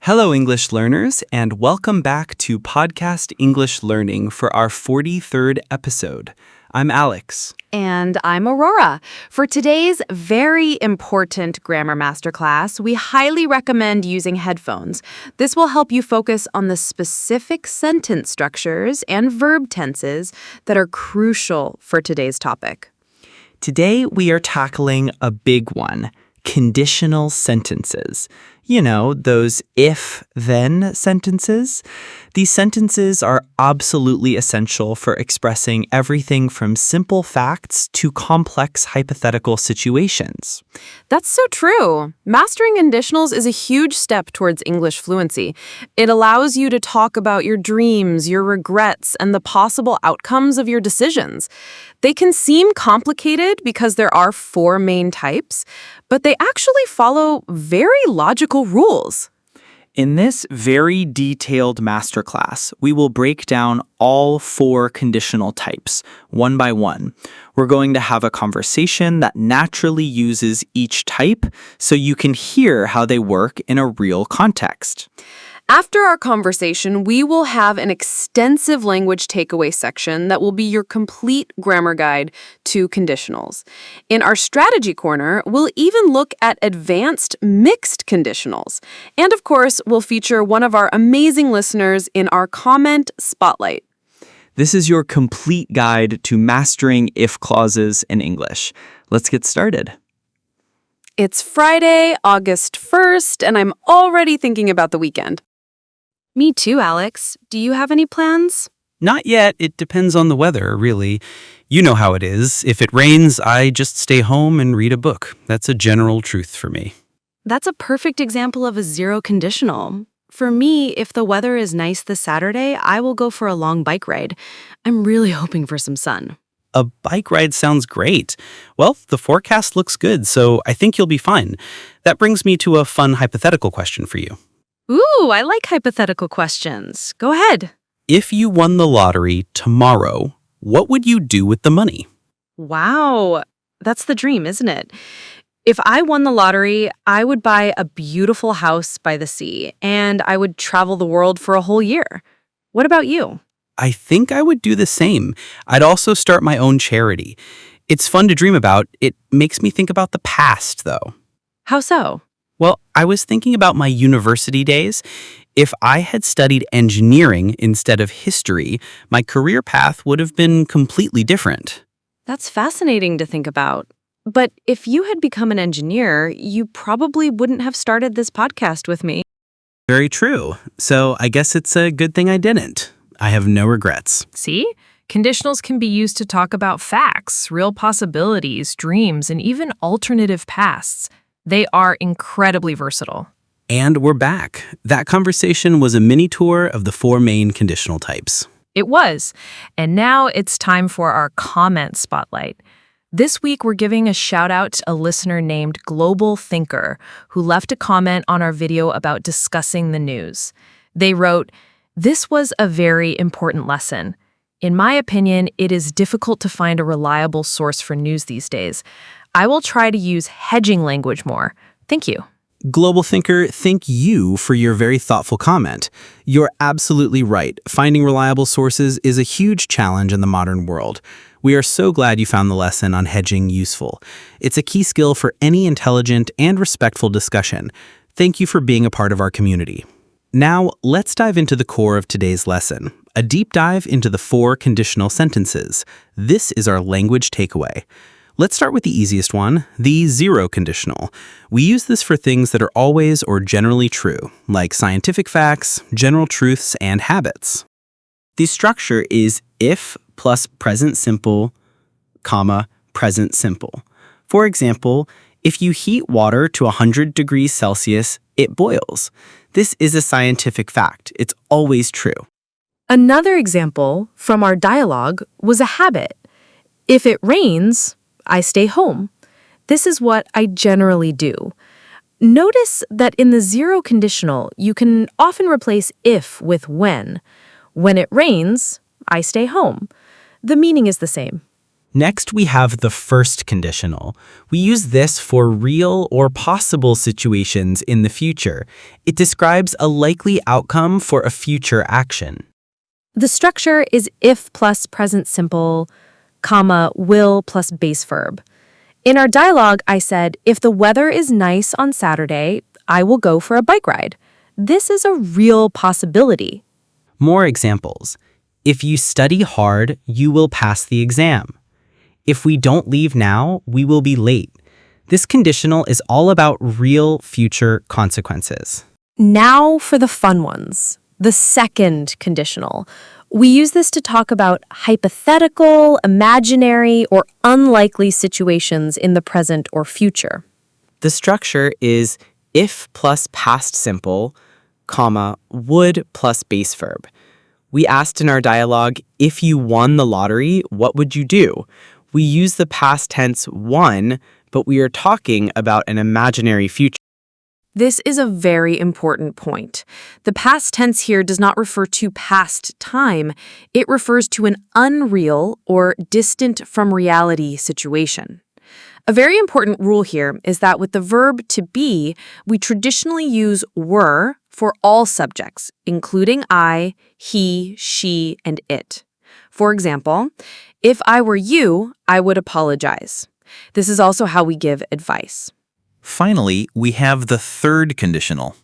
Hello, English learners, and welcome back to Podcast English Learning for our 43rd episode. I'm Alex. And I'm Aurora. For today's very important grammar masterclass, we highly recommend using headphones. This will help you focus on the specific sentence structures and verb tenses that are crucial for today's topic. Today, we are tackling a big one, conditional sentences. You know, those if-then sentences. These sentences are absolutely essential for expressing everything from simple facts to complex hypothetical situations. That's so true. Mastering conditionals is a huge step towards English fluency. It allows you to talk about your dreams, your regrets, and the possible outcomes of your decisions. They can seem complicated because there are 4 main types, but they actually follow very logical rules. In this very detailed masterclass, we will break down all 4 conditional types, one by one. We're going to have a conversation that naturally uses each type so you can hear how they work in a real context. After our conversation, we will have an extensive language takeaway section that will be your complete grammar guide to conditionals. In our strategy corner, we'll even look at advanced mixed conditionals. And of course, we'll feature one of our amazing listeners in our comment spotlight. This is your complete guide to mastering if clauses in English. Let's get started. It's Friday, August 1st, and I'm already thinking about the weekend. Me too, Alex. Do you have any plans? Not yet. It depends on the weather, really. You know how it is. If it rains, I just stay home and read a book. That's a general truth for me. That's a perfect example of a zero conditional. For me, if the weather is nice this Saturday, I will go for a long bike ride. I'm really hoping for some sun. A bike ride sounds great. Well, the forecast looks good, so I think you'll be fine. That brings me to a fun hypothetical question for you. Ooh, I like hypothetical questions. Go ahead. If you won the lottery tomorrow, what would you do with the money? Wow, that's the dream, isn't it? If I won the lottery, I would buy a beautiful house by the sea, and I would travel the world for a whole year. What about you? I think I would do the same. I'd also start my own charity. It's fun to dream about. It makes me think about the past, though. How so? Well, I was thinking about my university days. If I had studied engineering instead of history, my career path would have been completely different. That's fascinating to think about. But if you had become an engineer, you probably wouldn't have started this podcast with me. Very true. So I guess it's a good thing I didn't. I have no regrets. See? Conditionals can be used to talk about facts, real possibilities, dreams, and even alternative pasts. They are incredibly versatile. And we're back. That conversation was a mini tour of the 4 main conditional types. It was. And now it's time for our comment spotlight. This week, we're giving a shout out to a listener named Global Thinker, who left a comment on our video about discussing the news. They wrote, "This was a very important lesson. In my opinion, it is difficult to find a reliable source for news these days. I will try to use hedging language more. Thank you." Global Thinker, thank you for your very thoughtful comment. You're absolutely right. Finding reliable sources is a huge challenge in the modern world. We are so glad you found the lesson on hedging useful. It's a key skill for any intelligent and respectful discussion. Thank you for being a part of our community. Now, let's dive into the core of today's lesson, a deep dive into the 4 conditional sentences. This is our language takeaway. Let's start with the easiest one, the zero conditional. We use this for things that are always or generally true, like scientific facts, general truths, and habits. The structure is if plus present simple, comma, present simple. For example, if you heat water to 100 degrees Celsius, it boils. This is a scientific fact. It's always true. Another example from our dialogue was a habit. If it rains, I stay home. This is what I generally do. Notice that in the zero conditional, you can often replace if with when. When it rains, I stay home. The meaning is the same. Next, we have the first conditional. We use this for real or possible situations in the future. It describes a likely outcome for a future action. The structure is if plus present simple, comma, will plus base verb. In our dialogue, I said, if the weather is nice on Saturday, I will go for a bike ride. This is a real possibility. More examples. If you study hard, you will pass the exam. If we don't leave now, we will be late. This conditional is all about real future consequences. Now for the fun ones. The second conditional. We use this to talk about hypothetical, imaginary, or unlikely situations in the present or future. The structure is if plus past simple, comma, would plus base verb. We asked in our dialogue, if you won the lottery, what would you do? We use the past tense won, but we are talking about an imaginary future. This is a very important point. The past tense here does not refer to past time. It refers to an unreal or distant from reality situation. A very important rule here is that with the verb to be, we traditionally use were for all subjects, including I, he, she, and it. For example, if I were you, I would apologize. This is also how we give advice. Finally, we have the third conditional.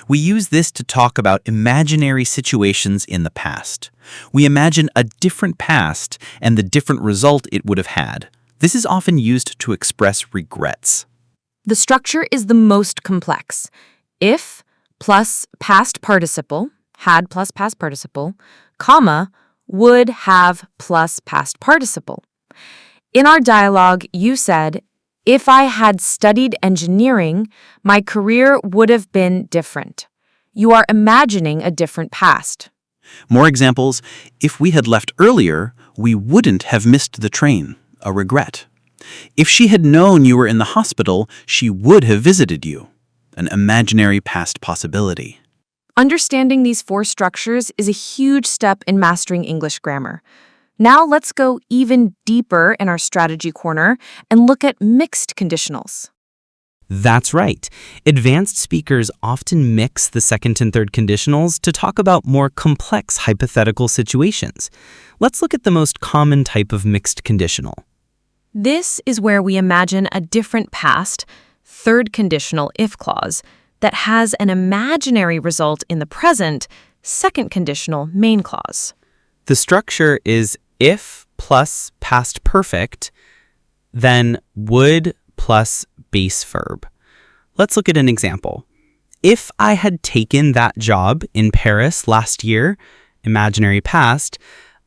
We use this to talk about imaginary situations in the past. We imagine a different past and the different result it would have had. This is often used to express regrets. The structure is the most complex. If plus past participle, had plus past participle, comma, would have plus past participle. In our dialogue, you said, if I had studied engineering, my career would have been different. You are imagining a different past. More examples, if we had left earlier, we wouldn't have missed the train, a regret. If she had known you were in the hospital, she would have visited you, an imaginary past possibility. Understanding these four structures is a huge step in mastering English grammar. Now let's go even deeper in our strategy corner and look at mixed conditionals. That's right. Advanced speakers often mix the second and third conditionals to talk about more complex hypothetical situations. Let's look at the most common type of mixed conditional. This is where we imagine a different past, third conditional if clause, that has an imaginary result in the present, second conditional main clause. The structure is if plus past perfect, then would plus base verb. Let's look at an example. If I had taken that job in Paris last year, imaginary past,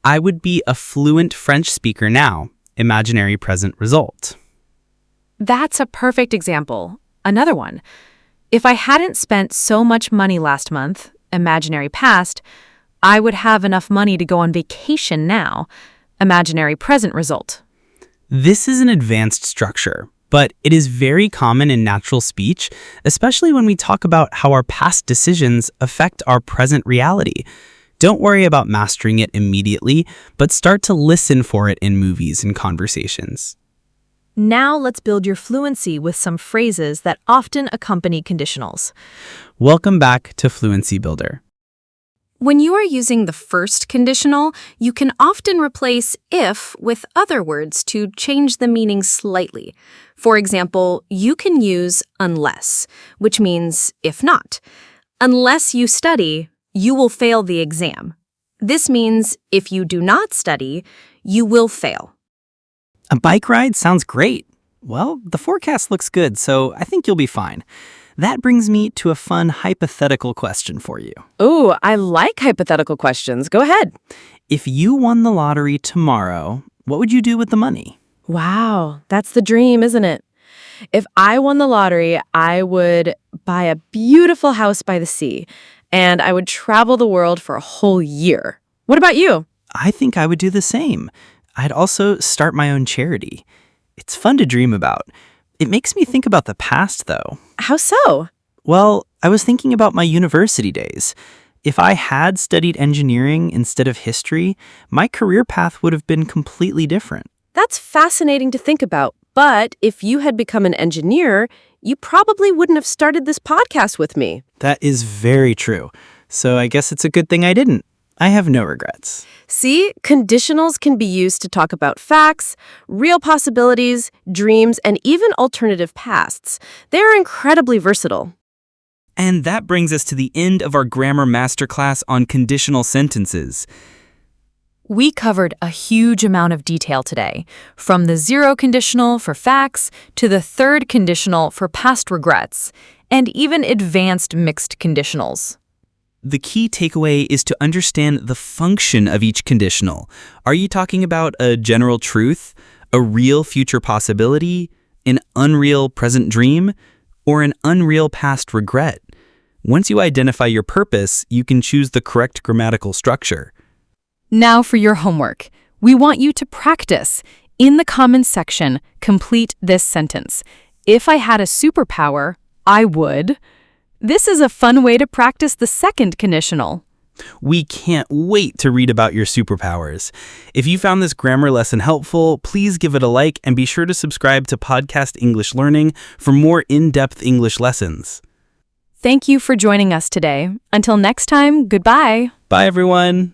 I would be a fluent French speaker now, imaginary present result. That's a perfect example. Another one. If I hadn't spent so much money last month, imaginary past, I would have enough money to go on vacation now, imaginary present result. This is an advanced structure, but it is very common in natural speech, especially when we talk about how our past decisions affect our present reality. Don't worry about mastering it immediately, but start to listen for it in movies and conversations. Now let's build your fluency with some phrases that often accompany conditionals. Welcome back to Fluency Builder. When you are using the first conditional, you can often replace if with other words to change the meaning slightly. For example, you can use unless, which means if not. Unless you study, you will fail the exam. This means if you do not study, you will fail. A bike ride sounds great. Well, the forecast looks good, so I think you'll be fine. That brings me to a fun hypothetical question for you. Ooh, I like hypothetical questions. Go ahead. If you won the lottery tomorrow, what would you do with the money? Wow, that's the dream, isn't it? If I won the lottery, I would buy a beautiful house by the sea, and I would travel the world for a whole year. What about you? I think I would do the same. I'd also start my own charity. It's fun to dream about. It makes me think about the past, though. How so? Well, I was thinking about my university days. If I had studied engineering instead of history, my career path would have been completely different. That's fascinating to think about. But if you had become an engineer, you probably wouldn't have started this podcast with me. That is very true. So I guess it's a good thing I didn't. I have no regrets. See, conditionals can be used to talk about facts, real possibilities, dreams, and even alternative pasts. They're incredibly versatile. And that brings us to the end of our grammar masterclass on conditional sentences. We covered a huge amount of detail today, from the zero conditional for facts to the third conditional for past regrets, and even advanced mixed conditionals. The key takeaway is to understand the function of each conditional. Are you talking about a general truth, a real future possibility, an unreal present dream, or an unreal past regret? Once you identify your purpose, you can choose the correct grammatical structure. Now for your homework. We want you to practice. In the comments section, complete this sentence. If I had a superpower, I would. This is a fun way to practice the second conditional. We can't wait to read about your superpowers. If you found this grammar lesson helpful, please give it a like and be sure to subscribe to Podcast English Learning for more in-depth English lessons. Thank you for joining us today. Until next time, goodbye. Bye, everyone.